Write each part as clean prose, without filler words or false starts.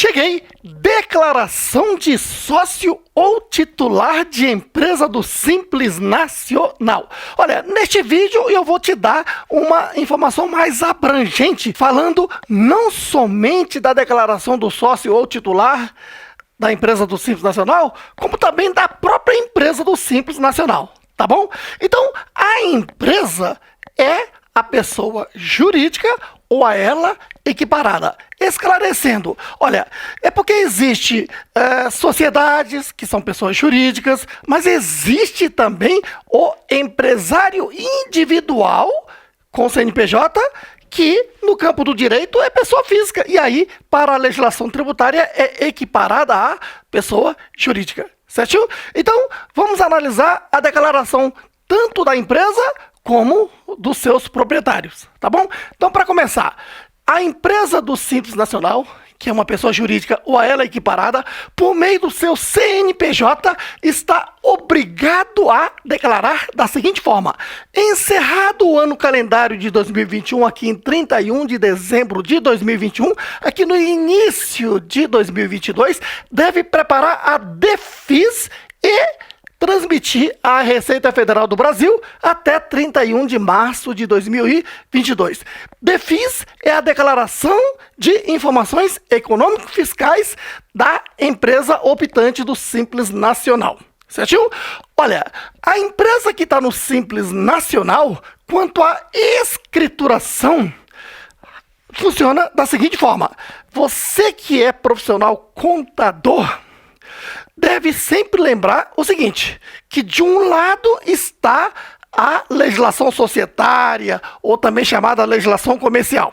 Cheguei! Declaração de sócio ou titular de empresa do Simples Nacional. Olha, neste vídeo eu vou te dar uma informação mais abrangente, falando não somente da declaração do sócio ou titular da empresa do Simples Nacional, como também da própria empresa do Simples Nacional, tá bom? Então, a empresa é a pessoa jurídica ou a ela equiparada. Esclarecendo, olha, é porque existe sociedades que são pessoas jurídicas, mas existe também o empresário individual com CNPJ, que no campo do direito é pessoa física, e aí para a legislação tributária é equiparada à pessoa jurídica, certo? Então, vamos analisar a declaração tanto da empresa como dos seus proprietários, tá bom? Então, para começar, a empresa do Simples Nacional, que é uma pessoa jurídica ou a ela equiparada, por meio do seu CNPJ, está obrigado a declarar da seguinte forma: encerrado o ano calendário de 2021, aqui em 31 de dezembro de 2021, aqui no início de 2022, deve preparar a DEFIS e transmitir à Receita Federal do Brasil até 31 de março de 2022. DEFIS é a Declaração de Informações Econômico-Fiscais da empresa optante do Simples Nacional. Certinho? Olha, a empresa que está no Simples Nacional, quanto à escrituração, funciona da seguinte forma: você que é profissional contador deve sempre lembrar o seguinte, que de um lado está a legislação societária, ou também chamada legislação comercial,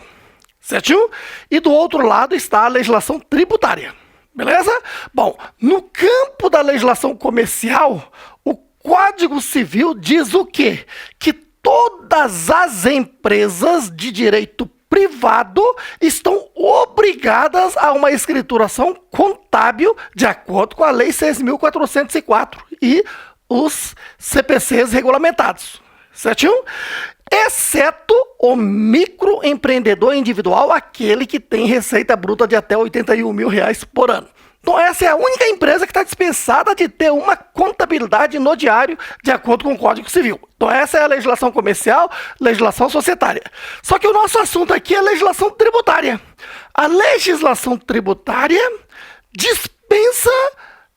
certinho? E do outro lado está a legislação tributária, beleza? Bom, no campo da legislação comercial, o Código Civil diz o quê? Que todas as empresas de direito privado estão obrigadas a uma escrituração contábil de acordo com a Lei 6.404 e os CPCs regulamentados, certinho? Exceto o microempreendedor individual, aquele que tem receita bruta de até R$81 mil por ano. Então, essa é a única empresa que está dispensada de ter uma contabilidade no diário de acordo com o Código Civil. Então, essa é a legislação comercial, legislação societária. Só que o nosso assunto aqui é legislação tributária. A legislação tributária dispensa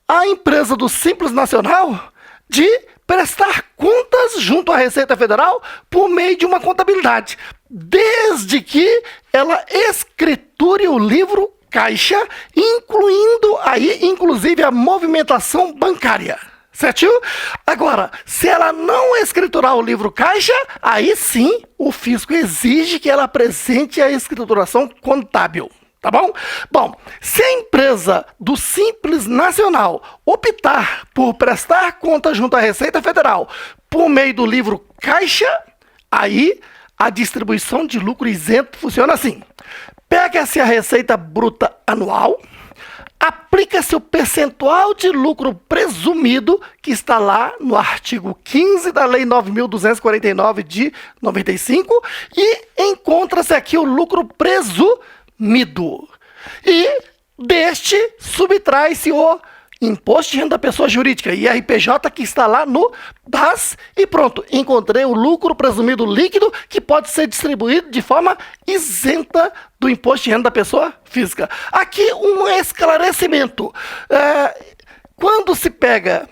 a empresa do Simples Nacional de prestar contas junto à Receita Federal por meio de uma contabilidade, desde que ela escriture o livro caixa, incluindo aí, inclusive, a movimentação bancária, certinho? Agora, se ela não escriturar o livro caixa, aí sim o fisco exige que ela apresente a escrituração contábil, tá bom? Bom, se a empresa do Simples Nacional optar por prestar conta junto à Receita Federal por meio do livro caixa, aí a distribuição de lucro isento funciona assim: pega-se a receita bruta anual, aplica-se o percentual de lucro presumido, que está lá no artigo 15 da Lei 9.249 de 95, e encontra-se aqui o lucro presumido. E deste subtrai-se o Imposto de Renda da Pessoa Jurídica, IRPJ, que está lá no DAS, e pronto, encontrei o lucro presumido líquido que pode ser distribuído de forma isenta do Imposto de Renda da Pessoa Física. Aqui um esclarecimento: quando se pega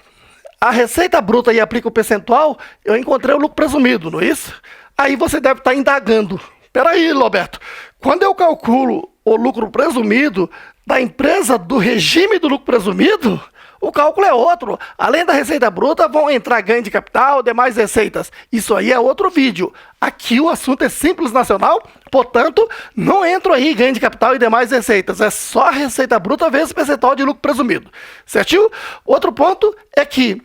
a receita bruta e aplica o percentual, eu encontrei o lucro presumido, não é isso? Aí você deve estar indagando: peraí, Roberto, quando eu calculo o lucro presumido da empresa do regime do lucro presumido, o cálculo é outro. Além da receita bruta, vão entrar ganho de capital, demais receitas. Isso aí é outro vídeo. Aqui o assunto é Simples Nacional, portanto, não entra aí ganho de capital e demais receitas. É só a receita bruta vezes percentual de lucro presumido, certinho? Outro ponto é que,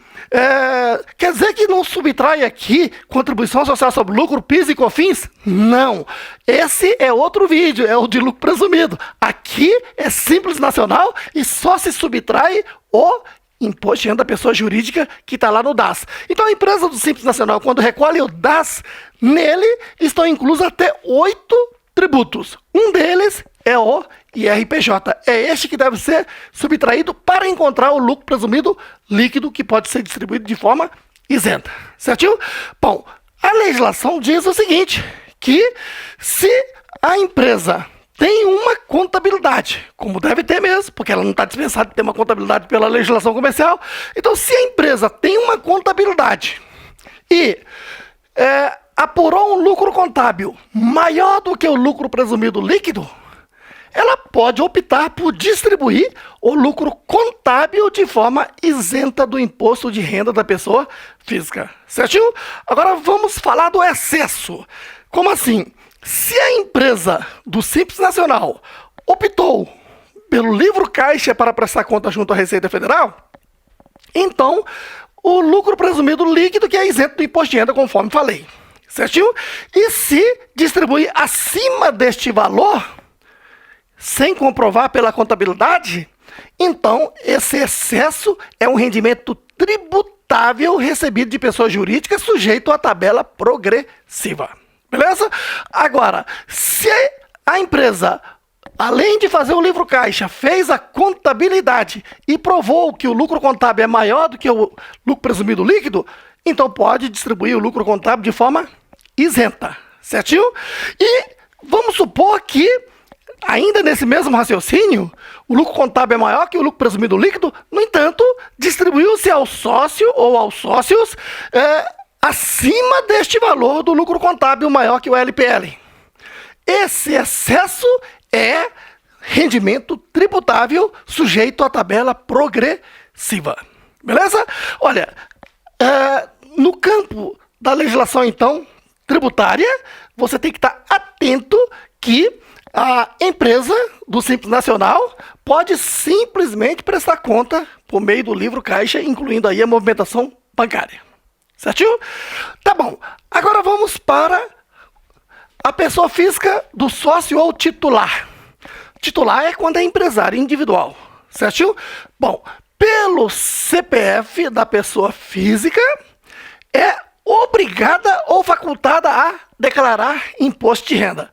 quer dizer que não subtrai aqui contribuição social sobre lucro, PIS e COFINS? Não. Esse é outro vídeo, é o de lucro presumido. Aqui é Simples Nacional e só se subtrai o Imposto de Renda da Pessoa Jurídica, que está lá no DAS. Então, a empresa do Simples Nacional, quando recolhe o DAS, nele estão inclusos até 8 tributos. Um deles é o e RPJ. É este que deve ser subtraído para encontrar o lucro presumido líquido que pode ser distribuído de forma isenta. Certinho? Bom, a legislação diz o seguinte, que se a empresa tem uma contabilidade, como deve ter mesmo, porque ela não está dispensada de ter uma contabilidade pela legislação comercial. Então, se a empresa tem uma contabilidade e apurou um lucro contábil maior do que o lucro presumido líquido, ela pode optar por distribuir o lucro contábil de forma isenta do imposto de renda da pessoa física. Certinho? Agora vamos falar do excesso. Como assim? Se a empresa do Simples Nacional optou pelo livro caixa para prestar conta junto à Receita Federal, então o lucro presumido líquido que é isento do imposto de renda, conforme falei. Certinho? E se distribuir acima deste valor, sem comprovar pela contabilidade, então esse excesso é um rendimento tributável recebido de pessoa jurídica sujeito à tabela progressiva. Beleza? Agora, se a empresa, além de fazer o livro caixa, fez a contabilidade e provou que o lucro contábil é maior do que o lucro presumido líquido, então pode distribuir o lucro contábil de forma isenta. Certinho? E vamos supor que, ainda nesse mesmo raciocínio, o lucro contábil é maior que o lucro presumido líquido, no entanto, distribuiu-se ao sócio ou aos sócios acima deste valor do lucro contábil maior que o LPL. Esse excesso é rendimento tributável sujeito à tabela progressiva. Beleza? Olha, no campo da legislação, então, tributária, você tem que estar atento que a empresa do Simples Nacional pode simplesmente prestar conta por meio do livro caixa, incluindo aí a movimentação bancária. Certinho? Tá bom. Agora vamos para a pessoa física do sócio ou titular. Titular é quando é empresário individual. Certinho? Bom, pelo CPF da pessoa física, é obrigada ou facultada a declarar imposto de renda.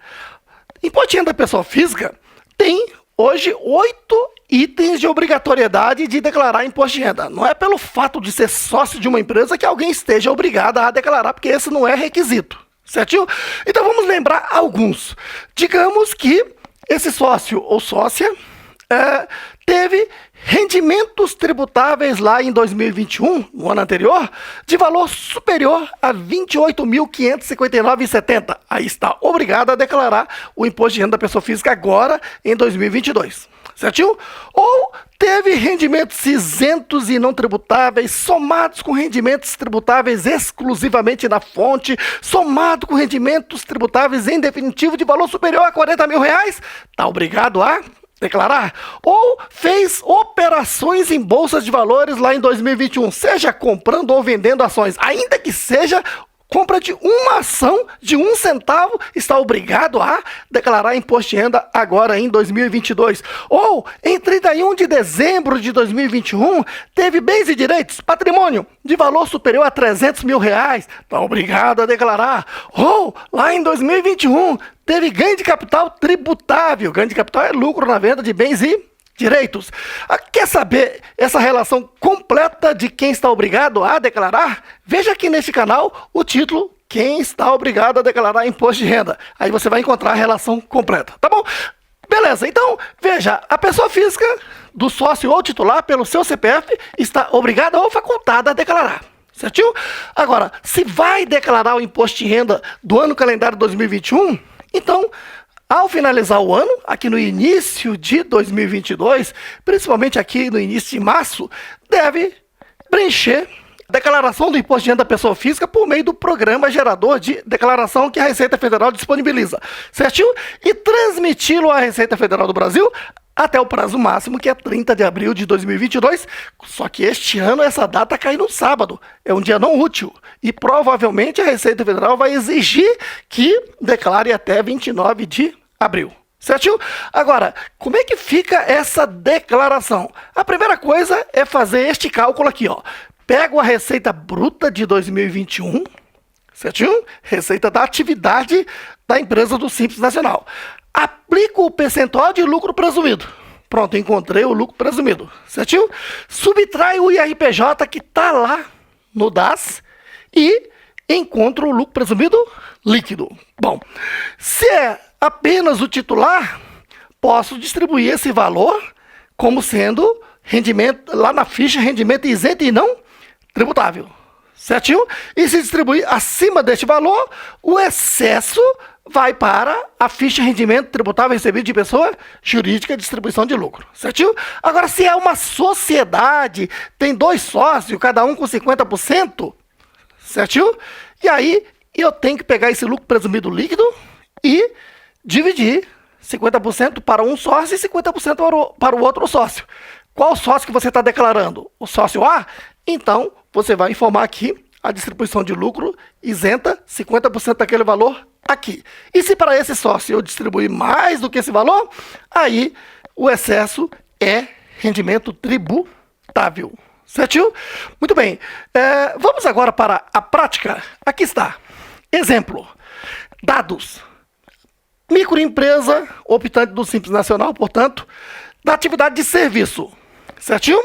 Imposto de renda da pessoa física tem hoje 8 itens de obrigatoriedade de declarar imposto de renda. Não é pelo fato de ser sócio de uma empresa que alguém esteja obrigado a declarar, porque esse não é requisito. Certinho? Então vamos lembrar alguns. Digamos que esse sócio ou sócia teve rendimentos tributáveis lá em 2021, no ano anterior, de valor superior a R$ 28.559,70. Aí está obrigado a declarar o imposto de renda da pessoa física agora em 2022. Certinho? Ou teve rendimentos isentos e não tributáveis, somados com rendimentos tributáveis exclusivamente na fonte, somado com rendimentos tributáveis em definitivo de valor superior a R$ 40 mil, está obrigado a declarar. Ou fez operações em bolsas de valores lá em 2021, seja comprando ou vendendo ações, ainda que seja compra de uma ação de 1 centavo, está obrigado a declarar imposto de renda agora em 2022. Ou, em 31 de dezembro de 2021, teve bens e direitos, patrimônio, de valor superior a R$ 300 mil, está obrigado a declarar. Ou, lá em 2021, teve ganho de capital tributável. Ganho de capital é lucro na venda de bens e direitos. Quer saber essa relação completa de quem está obrigado a declarar? Veja aqui neste canal o título Quem está obrigado a declarar imposto de renda. Aí você vai encontrar a relação completa, tá bom? Beleza, então veja, a pessoa física do sócio ou titular pelo seu CPF está obrigada ou facultada a declarar. Certinho? Agora, se vai declarar o imposto de renda do ano calendário 2021, então, ao finalizar o ano, aqui no início de 2022, principalmente aqui no início de março, deve preencher a declaração do imposto de renda da pessoa física por meio do programa gerador de declaração que a Receita Federal disponibiliza, certinho? E transmiti-lo à Receita Federal do Brasil até o prazo máximo, que é 30 de abril de 2022, só que este ano essa data cai no sábado, é um dia não útil, e provavelmente a Receita Federal vai exigir que declare até 29 de abril. Certinho? Agora, como é que fica essa declaração? A primeira coisa é fazer este cálculo aqui, ó. Pego a receita bruta de 2021, certinho? Receita da atividade da empresa do Simples Nacional. Aplico o percentual de lucro presumido. Pronto, encontrei o lucro presumido, certinho? Subtrai o IRPJ que está lá no DAS e encontro o lucro presumido líquido. Bom, se é apenas o titular, posso distribuir esse valor como sendo rendimento, lá na ficha, rendimento isento e não tributável, certinho? E se distribuir acima deste valor, o excesso vai para a ficha rendimento tributável recebido de pessoa jurídica, distribuição de lucro, certinho? Agora, se é uma sociedade, tem 2 sócios, cada um com 50%, certinho? E aí, eu tenho que pegar esse lucro presumido líquido e dividir 50% para um sócio e 50% para o outro sócio. Qual sócio que você está declarando? O sócio A? Então, você vai informar aqui a distribuição de lucro isenta 50% daquele valor aqui. E se para esse sócio eu distribuir mais do que esse valor, aí o excesso é rendimento tributável. Certinho? Muito bem. Vamos agora para a prática. Aqui está. Exemplo. Dados. Microempresa optante do Simples Nacional, portanto, da atividade de serviço. Certinho?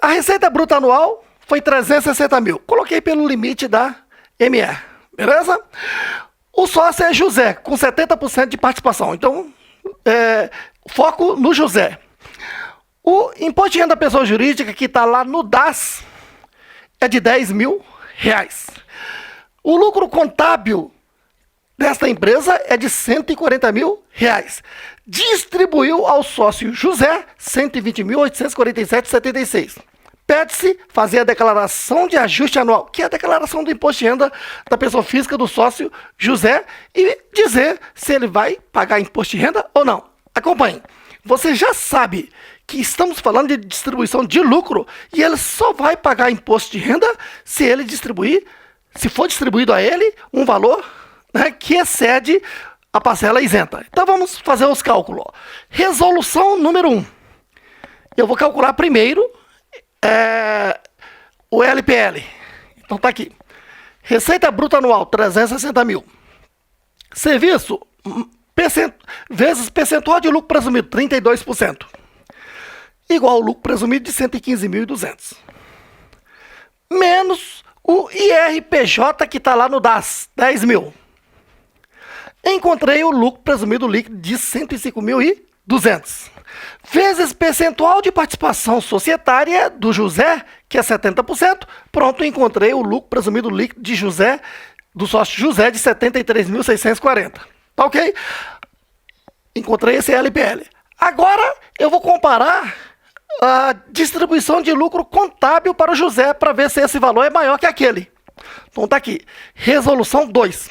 A receita bruta anual foi 360 mil. Coloquei pelo limite da ME. Beleza? O sócio é José, com 70% de participação. Então, foco no José. O imposto de renda da pessoa jurídica que está lá no DAS é de 10 mil reais. O lucro contábil desta empresa é de 140 mil reais. Distribuiu ao sócio José 120.847,76. Pede-se fazer a declaração de ajuste anual, que é a declaração do imposto de renda da pessoa física do sócio José, e dizer se ele vai pagar imposto de renda ou não. Acompanhe. Você já sabe que estamos falando de distribuição de lucro e ele só vai pagar imposto de renda se ele distribuir, se for distribuído a ele um valor, né, que excede a parcela isenta. Então vamos fazer os cálculos. Resolução número 1. Eu vou calcular primeiro o LPL. Então está aqui. Receita bruta anual, 360 mil. Serviço, vezes percentual de lucro presumido, 32%. Igual ao lucro presumido de 115.200. Menos o IRPJ que está lá no DAS, 10 mil. Encontrei o lucro presumido líquido de 105.200. Vezes percentual de participação societária do José, que é 70%. Pronto, encontrei o lucro presumido líquido de José, do sócio José, de 73.640. Tá ok? Encontrei esse LPL. Agora eu vou comparar a distribuição de lucro contábil para o José para ver se esse valor é maior que aquele. Então está aqui. Resolução 2.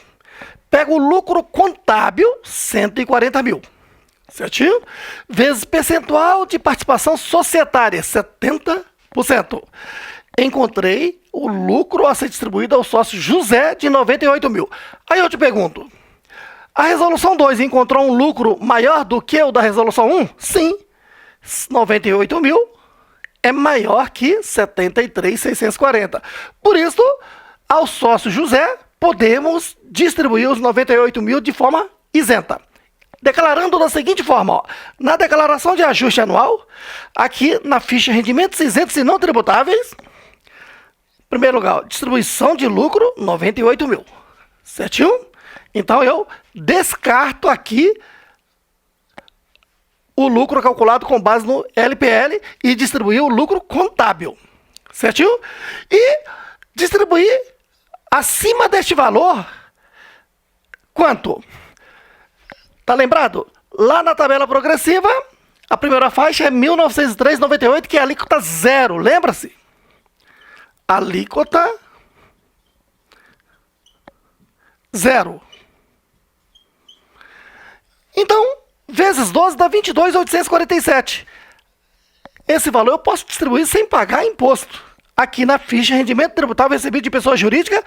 Pega o lucro contábil, 140 mil. Certinho? Vezes percentual de participação societária, 70%. Encontrei o lucro a ser distribuído ao sócio José de 98 mil. Aí eu te pergunto, a resolução 2 encontrou um lucro maior do que o da resolução 1? Sim. 98 mil é maior que 73.640. Por isso, ao sócio José, podemos distribuir os 98 mil de forma isenta. Declarando da seguinte forma, ó, na declaração de ajuste anual, aqui na ficha rendimentos isentos e não tributáveis, em primeiro lugar, distribuição de lucro, 98 mil. Certinho? Então eu descarto aqui o lucro calculado com base no LPL e distribuir o lucro contábil. Certinho? E distribuir acima deste valor, quanto? Tá lembrado? Lá na tabela progressiva, a primeira faixa é 1.903,98, que é a alíquota zero. Lembra-se? Alíquota zero. Então, vezes 12 dá 22.847. Esse valor eu posso distribuir sem pagar imposto. Aqui na ficha rendimento tributável recebido de pessoa jurídica,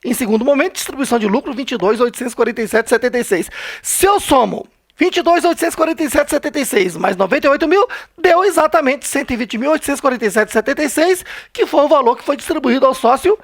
em segundo momento, distribuição de lucro, 22.847,76. Se eu somo 22.847,76 mais 98 mil, deu exatamente 120.847,76, que foi o valor que foi distribuído ao sócio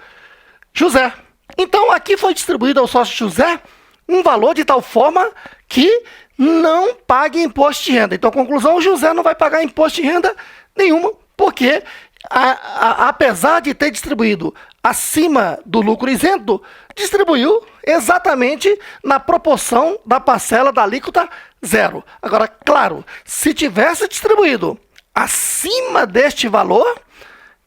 José. Então, aqui foi distribuído ao sócio José um valor de tal forma que não pague imposto de renda. Então, conclusão, o José não vai pagar imposto de renda nenhuma, porque apesar de ter distribuído acima do lucro isento, distribuiu exatamente na proporção da parcela da alíquota zero. Agora, claro, se tivesse distribuído acima deste valor,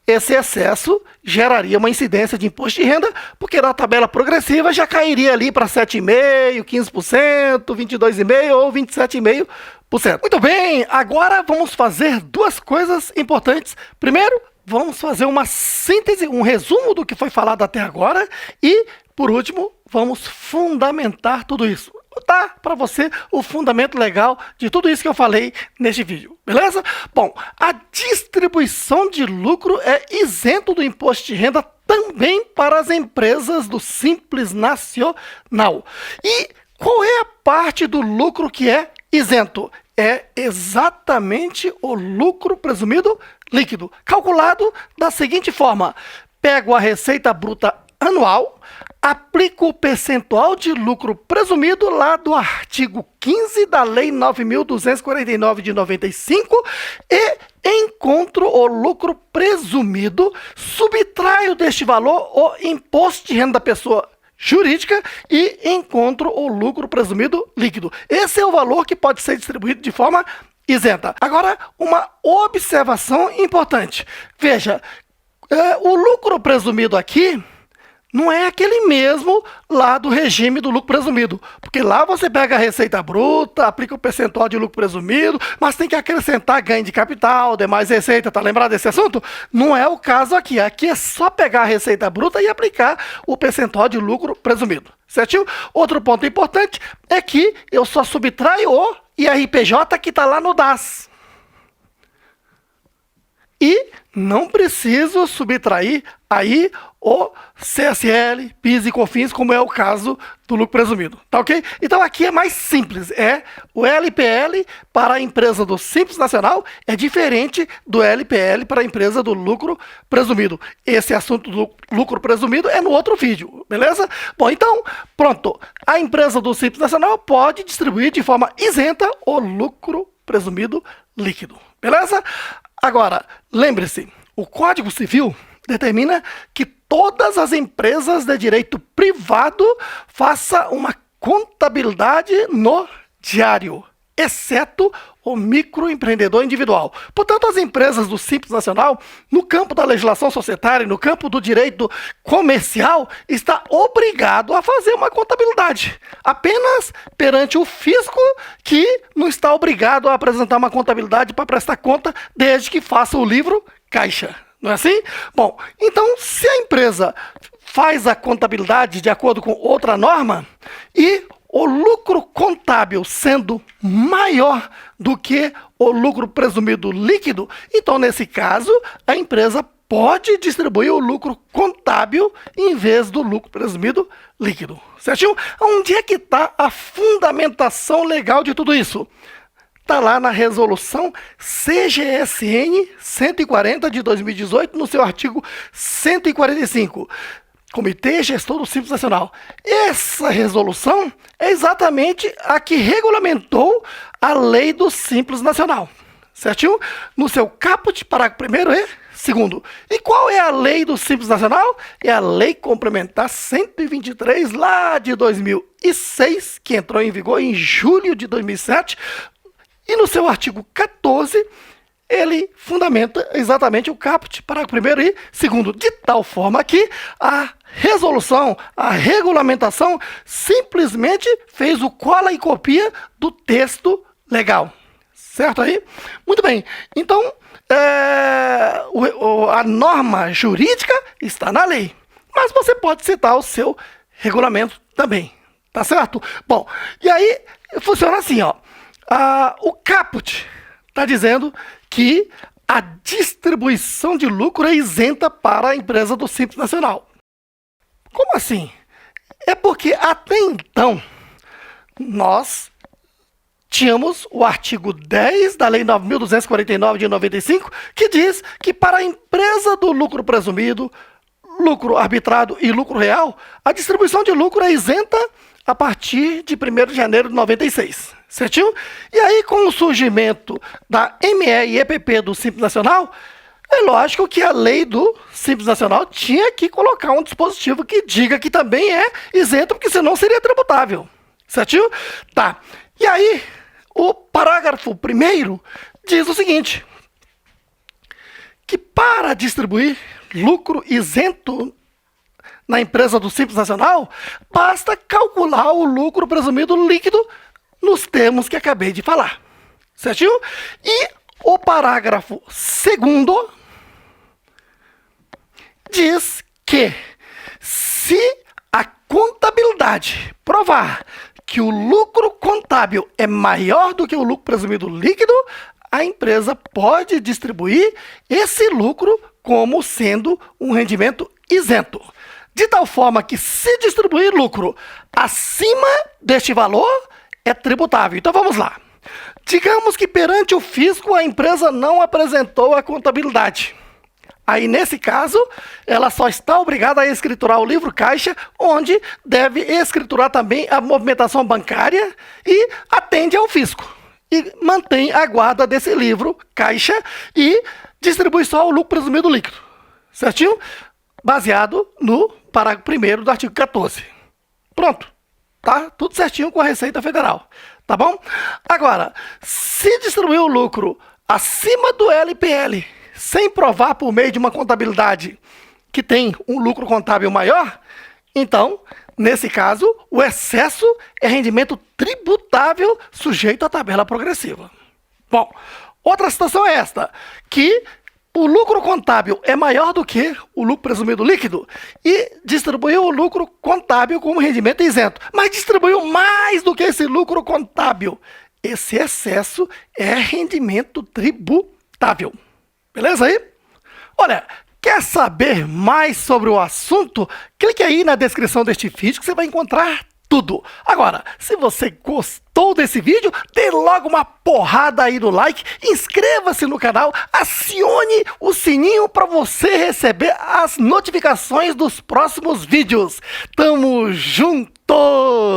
esse excesso geraria uma incidência de imposto de renda, porque na tabela progressiva já cairia ali para 7,5%, 15%, 22,5% ou 27,5%. Muito bem, agora vamos fazer duas coisas importantes. Primeiro, vamos fazer uma síntese, um resumo do que foi falado até agora e, por último, vamos fundamentar tudo isso. Tá para você o fundamento legal de tudo isso que eu falei neste vídeo, beleza? Bom, a distribuição de lucro é isento do imposto de renda também para as empresas do Simples Nacional. E qual é a parte do lucro que é isento? É exatamente o lucro presumido líquido, calculado da seguinte forma: pego a receita bruta anual, aplico o percentual de lucro presumido lá do artigo 15 da Lei 9.249 de 95 e encontro o lucro presumido, subtraio deste valor o imposto de renda da pessoa jurídica e encontro o lucro presumido líquido. Esse é o valor que pode ser distribuído de forma isenta. Agora, uma observação importante. Veja, o lucro presumido aqui não é aquele mesmo lá do regime do lucro presumido, porque lá você pega a receita bruta, aplica o percentual de lucro presumido, mas tem que acrescentar ganho de capital, demais receita, tá lembrado desse assunto? Não é o caso aqui. Aqui é só pegar a receita bruta e aplicar o percentual de lucro presumido, certinho? Outro ponto importante é que eu só subtraio o IRPJ que está lá no DAS. E não preciso subtrair aí o CSL, PIS e COFINS, como é o caso do lucro presumido, tá ok? Então aqui é mais simples, o LPL para a empresa do Simples Nacional é diferente do LPL para a empresa do lucro presumido. Esse assunto do lucro presumido é no outro vídeo, beleza? Bom, então, pronto. A empresa do Simples Nacional pode distribuir de forma isenta o lucro presumido líquido, beleza? Agora, lembre-se, o Código Civil determina que todas as empresas de direito privado façam uma contabilidade no diário, exceto o microempreendedor individual. Portanto, as empresas do Simples Nacional, no campo da legislação societária, no campo do direito comercial, está obrigado a fazer uma contabilidade. Apenas perante o fisco, que não está obrigado a apresentar uma contabilidade para prestar conta, desde que faça o livro caixa. Não é assim? Bom, então, se a empresa faz a contabilidade de acordo com outra norma e o lucro contábil sendo maior do que o lucro presumido líquido, então, nesse caso, a empresa pode distribuir o lucro contábil em vez do lucro presumido líquido. Certinho? Onde é que está a fundamentação legal de tudo isso? Está lá na resolução CGSN 140 de 2018, no seu artigo 145. Comitê Gestor do Simples Nacional. Essa resolução é exatamente a que regulamentou a lei do Simples Nacional. Certinho? No seu caput, parágrafo 1º e 2º. E qual é a lei do Simples Nacional? É a Lei Complementar 123, lá de 2006, que entrou em vigor em julho de 2007. E no seu artigo 14, ele fundamenta exatamente o caput, parágrafo 1º e 2º, de tal forma que a resolução, a regulamentação, simplesmente fez o cola e copia do texto legal. Certo aí? Muito bem. Então, a norma jurídica está na lei, mas você pode citar o seu regulamento também. Tá certo? Bom, e aí funciona assim, ó. O caput está dizendo que a distribuição de lucro é isenta para a empresa do Simples Nacional. Como assim? É porque até então nós tínhamos o artigo 10 da Lei 9.249 de 95, que diz que para a empresa do lucro presumido, lucro arbitrado e lucro real, a distribuição de lucro é isenta a partir de 1º de janeiro de 96, certinho? E aí, com o surgimento da ME e EPP do Simples Nacional, é lógico que a lei do Simples Nacional tinha que colocar um dispositivo que diga que também é isento, porque senão seria tributável, certinho? Tá, e aí, o parágrafo 1º diz o seguinte, que para distribuir lucro isento na empresa do Simples Nacional, basta calcular o lucro presumido líquido nos termos que acabei de falar, certinho? E o parágrafo 2º diz que se a contabilidade provar que o lucro contábil é maior do que o lucro presumido líquido, a empresa pode distribuir esse lucro como sendo um rendimento isento. De tal forma que, se distribuir lucro acima deste valor, é tributável. Então vamos lá. Digamos que perante o fisco a empresa não apresentou a contabilidade. Aí, nesse caso, ela só está obrigada a escriturar o livro caixa, onde deve escriturar também a movimentação bancária e atende ao fisco. E mantém a guarda desse livro caixa e distribui só o lucro presumido líquido. Certinho? Baseado no parágrafo 1º do artigo 14. Pronto. Tá tudo certinho com a Receita Federal. Tá bom? Agora, se distribuir o lucro acima do LPL, sem provar por meio de uma contabilidade que tem um lucro contábil maior, então, nesse caso, o excesso é rendimento tributável sujeito à tabela progressiva. Bom, outra situação é esta, que o lucro contábil é maior do que o lucro presumido líquido e distribuiu o lucro contábil como rendimento isento, mas distribuiu mais do que esse lucro contábil. Esse excesso é rendimento tributável. Beleza aí? Olha, quer saber mais sobre o assunto? Clique aí na descrição deste vídeo que você vai encontrar tudo. Agora, se você gostou desse vídeo, dê logo uma porrada aí no like, inscreva-se no canal, acione o sininho para você receber as notificações dos próximos vídeos. Tamo junto!